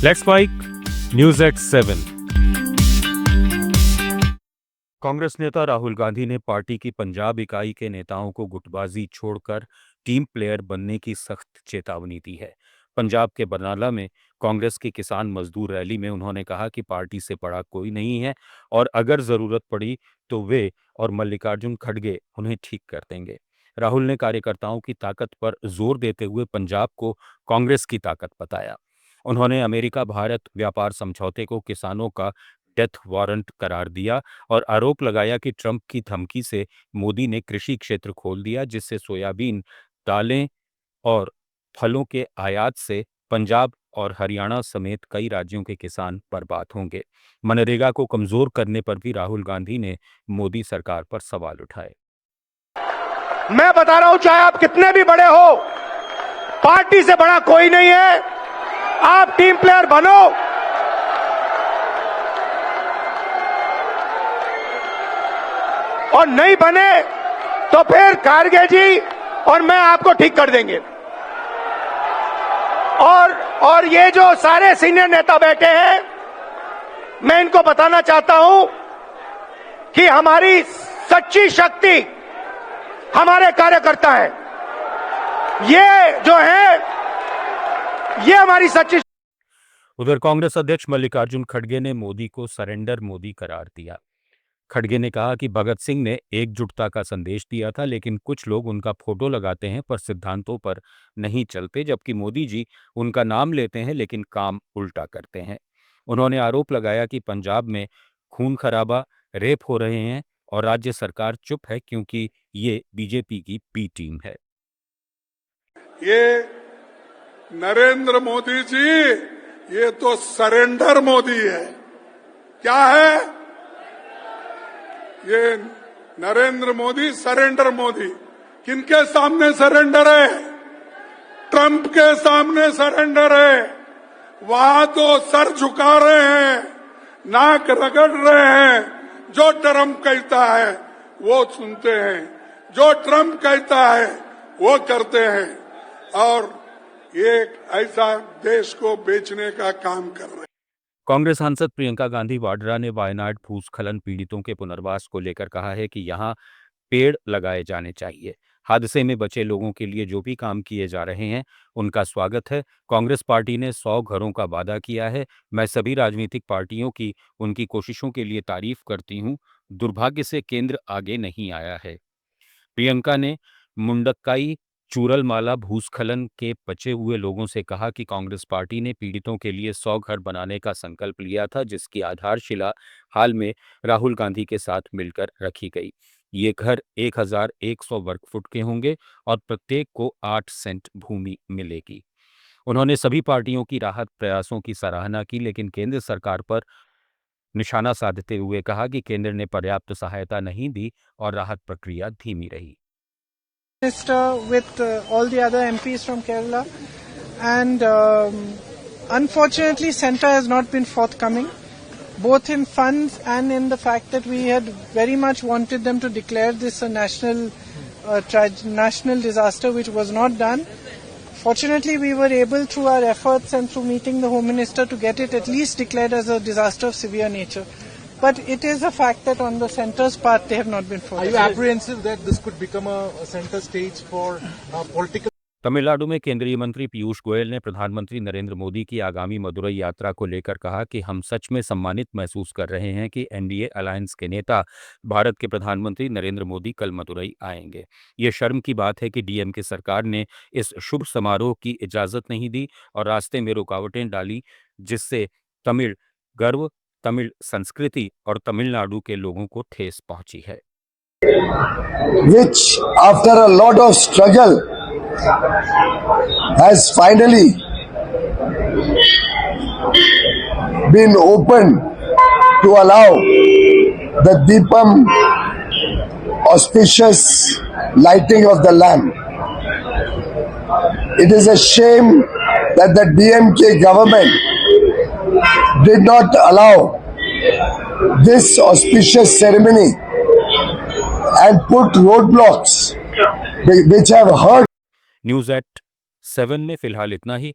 Let's spike news at 7। Congress नेता राहुल गांधी ने party की पंजाब इकाई के नेताओं को गुटबाजी छोड़कर टीम प्लेयर बनने की सख्त चेतावनी दी है। पंजाब के बरनाला में कांग्रेस की किसान मजदूर रैली में उन्होंने कहा कि पार्टी से बड़ा कोई नहीं है और अगर जरूरत पड़ी तो वे और मल्लिकार्जुन खड़गे उन्हें ठीक कर देंगे। राहुल ने कार्यकर्ताओं की ताकत पर जोर देते हुए पंजाब को कांग्रेस की ताकत बताया। उन्होंने अमेरिका भारत व्यापार समझौते को किसानों का डेथ वारंट करार दिया और आरोप लगाया कि ट्रंप की धमकी से मोदी ने कृषि क्षेत्र खोल दिया, जिससे सोयाबीन, दालें और फलों के आयात से पंजाब और हरियाणा समेत कई राज्यों के किसान बर्बाद होंगे। मनरेगा को कमजोर करने पर भी राहुल गांधी ने मोदी सरकार पर सवाल उठाए। मैं बता रहा हूं, चाहे आप कितने भी बड़े हो, पार्टी से बड़ा कोई नहीं है। आप टीम प्लेयर बनो, और नहीं बने तो फिर खारगे जी और मैं आपको ठीक कर देंगे। और ये जो सारे सीनियर नेता बैठे हैं, मैं इनको बताना चाहता हूं कि हमारी सच्ची शक्ति हमारे कार्यकर्ता हैं। ये जो है, ये हमारी सच्ची। उधर कांग्रेस अध्यक्ष मल्लिकार्जुन खड़गे ने मोदी को सरेंडर मोदी करार दिया। खड़गे ने कहा कि भगत सिंह ने एकजुटता का संदेश दिया था, लेकिन कुछ लोग उनका फोटो लगाते हैं पर सिद्धांतों पर नहीं चलते, जबकि मोदी जी उनका नाम लेते हैं लेकिन काम उल्टा करते हैं। उन्होंने आरोप लगाया कि पंजाब में खून खराबा, रेप हो रहे हैं और राज्य सरकार चुप है क्योंकि ये बीजेपी की बी टीम है। ये नरेंद्र मोदी जी, ये तो सरेंडर मोदी है। क्या है ये? नरेंद्र मोदी सरेंडर मोदी। किनके सामने सरेंडर है? ट्रंप के सामने सरेंडर है। वहां तो सर झुका रहे हैं, नाक रगड़ रहे हैं। जो ट्रंप कहता है वो सुनते हैं, जो ट्रंप कहता है वो करते हैं, और ये ऐसा देश को बेचने का काम कर रहे हैं। कांग्रेस सांसद प्रियंका गांधी वाड्रा ने वायनाड भूस्खलन पीड़ितों के पुनर्वास को लेकर कहा है कि यहां पेड़ लगाए जाने चाहिए। हादसे में बचे लोगों के लिए जो भी काम किए जा रहे हैं उनका स्वागत है। कांग्रेस पार्टी ने 100 घरों का वादा किया है। मैं सभी राजनीतिक पार्टियों की उनकी कोशिशों के लिए तारीफ करती हूं। दुर्भाग्य से केंद्र आगे नहीं आया है। प्रियंका ने मुंडक्काई चूरलमाला भूस्खलन के बचे हुए लोगों से कहा कि कांग्रेस पार्टी ने पीड़ितों के लिए 100 घर बनाने का संकल्प लिया था, जिसकी आधारशिला हाल में राहुल गांधी के साथ मिलकर रखी गई। ये घर 1100 वर्ग फुट के होंगे और प्रत्येक को 8 सेंट भूमि मिलेगी। उन्होंने सभी पार्टियों की राहत प्रयासों की सराहना की, लेकिन केंद्र सरकार पर निशाना साधते हुए कहा कि केंद्र ने पर्याप्त सहायता नहीं दी और राहत प्रक्रिया धीमी रही। Minister with all the other MPs from Kerala, and unfortunately Centre has not been forthcoming, both in funds and in the fact that we had very much wanted them to declare this a national disaster, which was not done. Fortunately, we were able through our efforts and through meeting the Home Minister to get it at least declared as a disaster of severe nature. But it is a fact that on the Centre's part, they have not been forthcoming. Are you apprehensive that this could become a center stage for political? Tamil Nadu में केंद्रीय मंत्री पीयूष गोयल ने प्रधानमंत्री नरेंद्र मोदी की आगामी मदुरई यात्रा को लेकर कहा कि हम सच में सम्मानित महसूस कर रहे हैं कि एनडीए अलायंस के नेता भारत के प्रधानमंत्री नरेंद्र मोदी कल मदुरई आएंगे। ये शर्म की बात है कि डीएमके सरकार ने इस शुभ समारोह की इजाजत नहीं दी और रास्ते में रुकावटें डाली, जिससे तमिल गर्व, तमिल संस्कृति और तमिलनाडु के लोगों को ठेस पहुंची है। Which after a lot of struggle has finally been opened to allow the Deepam auspicious lighting of the lamp. It is a shame that the DMK government did not allow this auspicious ceremony and put roadblocks which have hurt. News at 7 में फिलहाल इतना ही।